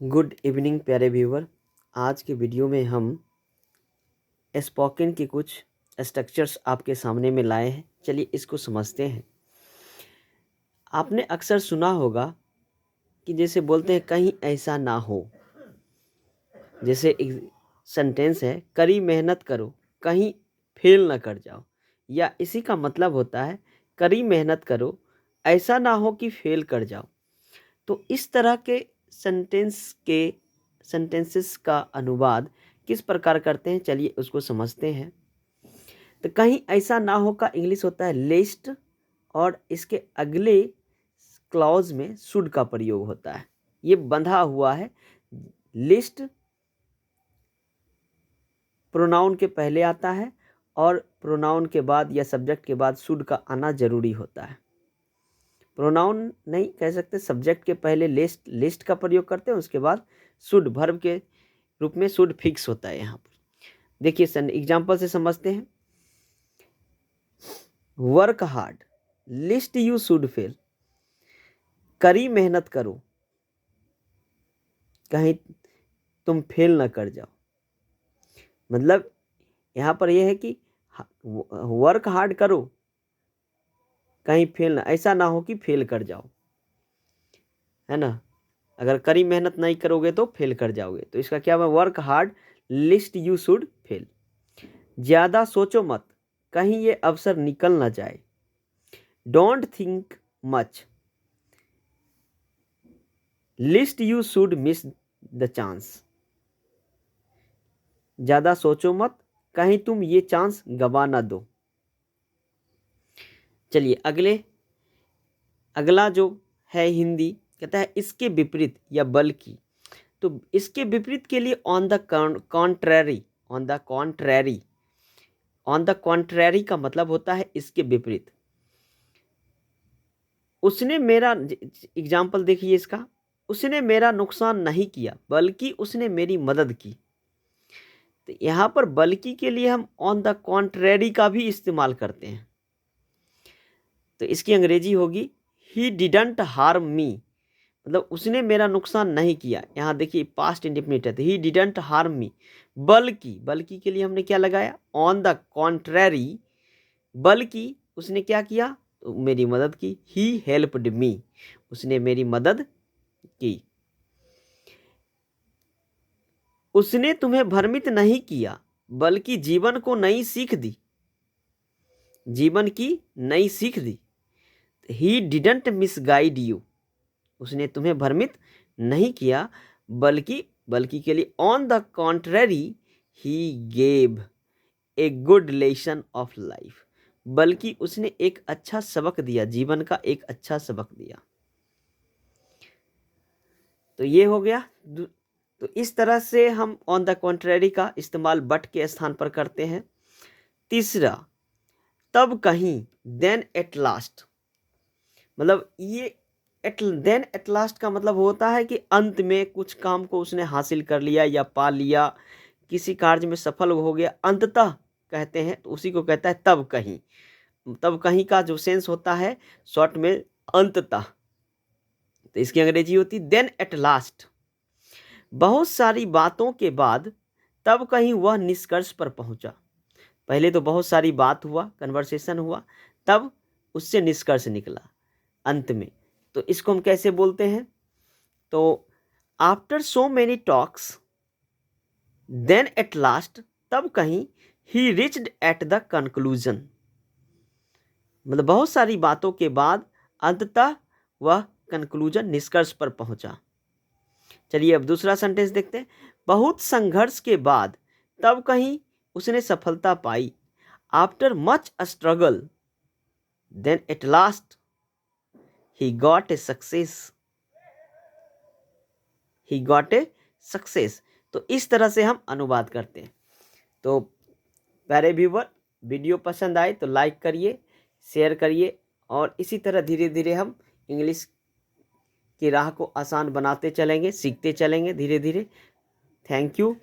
Good evening प्यारे viewer. आज के वीडियो में हम स्पोकन के कुछ स्ट्रक्चर्स आपके सामने में लाए हैं। चलिए इसको समझते हैं। आपने अक्सर सुना होगा कि जैसे बोलते हैं कहीं ऐसा ना हो। जैसे एक सेंटेंस है, कड़ी मेहनत करो कहीं फेल ना कर जाओ, या इसी का मतलब होता है कड़ी मेहनत करो ऐसा ना हो कि फेल कर जाओ। तो इस तरह के सेंटेंसेस का अनुवाद किस प्रकार करते हैं, चलिए उसको समझते हैं। तो कहीं ऐसा ना हो का इंग्लिश होता है लेस्ट, और इसके अगले क्लॉज में शुड का प्रयोग होता है। ये बंधा हुआ है। लिस्ट प्रोनाउन के पहले आता है और प्रोनाउन के बाद या सब्जेक्ट के बाद शुड का आना जरूरी होता है। प्रोनाउन नहीं कह सकते, सब्जेक्ट के पहले लिस्ट का प्रयोग करते हैं, उसके बाद शुड वर्ब के रूप में शुड फिक्स होता है। यहाँ पर देखिए सन एग्जाम्पल से समझते हैं। Work hard list you should fail, कड़ी मेहनत करो कहीं तुम फेल ना कर जाओ। मतलब यहाँ पर यह है कि वर्क हार्ड करो कहीं फेल ना, ऐसा ना हो कि फेल कर जाओ, है ना। अगर कड़ी मेहनत नहीं करोगे तो फेल कर जाओगे। तो इसका क्या है, work hard list you should fail. ज़्यादा सोचो मत कहीं ये अवसर निकल ना जाए। Don't think much list you should miss the chance. ज़्यादा सोचो मत कहीं तुम ये चांस गवा ना दो। चलिए अगला जो है हिंदी, कहता है इसके विपरीत या बल्कि। तो इसके विपरीत के लिए on the contrary. On the contrary का मतलब होता है इसके विपरीत। उसने मेरा एग्जाम्पल देखिए इसका, उसने मेरा नुकसान नहीं किया बल्कि उसने मेरी मदद की। तो यहाँ पर बल्कि के लिए हम ऑन द कॉन्ट्रेरी का भी इस्तेमाल करते हैं। तो इसकी अंग्रेजी होगी ही डिडंट हार्म मी, मतलब उसने मेरा नुकसान नहीं किया। यहाँ देखिए पास्ट इंडेफिनिट है, तो ही डिडंट हार्म मी। बल्कि के लिए हमने क्या लगाया, ऑन द कॉन्ट्रेरी, बल्कि उसने क्या किया, तो मेरी मदद की। ही हेल्प्ड मी, उसने मेरी मदद की। उसने तुम्हें भ्रमित नहीं किया बल्कि जीवन को नई सीख दी। जीवन की नई सीख दी। ही डिडंट मिसगाइड यू, उसने तुम्हें भ्रमित नहीं किया बल्कि के लिए on the contrary he gave a good lesson of life, बल्कि उसने एक अच्छा सबक दिया, जीवन का एक अच्छा सबक दिया। तो ये हो गया। तो इस तरह से हम ऑन द कॉन्ट्रेरी का इस्तेमाल बट के स्थान पर करते हैं। तीसरा, तब कहीं देन एट लास्ट। मतलब ये देन एट लास्ट का मतलब होता है कि अंत में कुछ काम को उसने हासिल कर लिया या पा लिया, किसी कार्य में सफल हो गया, अंततः कहते हैं, तो उसी को कहता है तब कहीं। तब कहीं का जो सेंस होता है शॉर्ट में अंततः, तो इसकी अंग्रेजी होती देन एट लास्ट। बहुत सारी बातों के बाद तब कहीं वह निष्कर्ष पर पहुंचा। पहले तो बहुत सारी बात हुआ, कन्वर्सेशन हुआ, तब उससे निष्कर्ष निकला अंत में। तो इसको हम कैसे बोलते हैं, तो after so many talks then at last, तब कहीं ही रिच्ड एट द कंक्लूजन। मतलब बहुत सारी बातों के बाद अंततः वह कंक्लूजन निष्कर्ष पर पहुंचा। चलिए अब दूसरा सेंटेंस देखते हैं। बहुत संघर्ष के बाद तब कहीं उसने सफलता पाई। After much struggle then at last he got a success. He got a success. तो इस तरह से हम अनुवाद करते हैं। तो प्यारे व्यूवर, वीडियो पसंद आए तो लाइक करिए, शेयर करिए, और इसी तरह धीरे धीरे हम इंग्लिश की राह को आसान बनाते चलेंगे, सीखते चलेंगे धीरे धीरे। Thank you.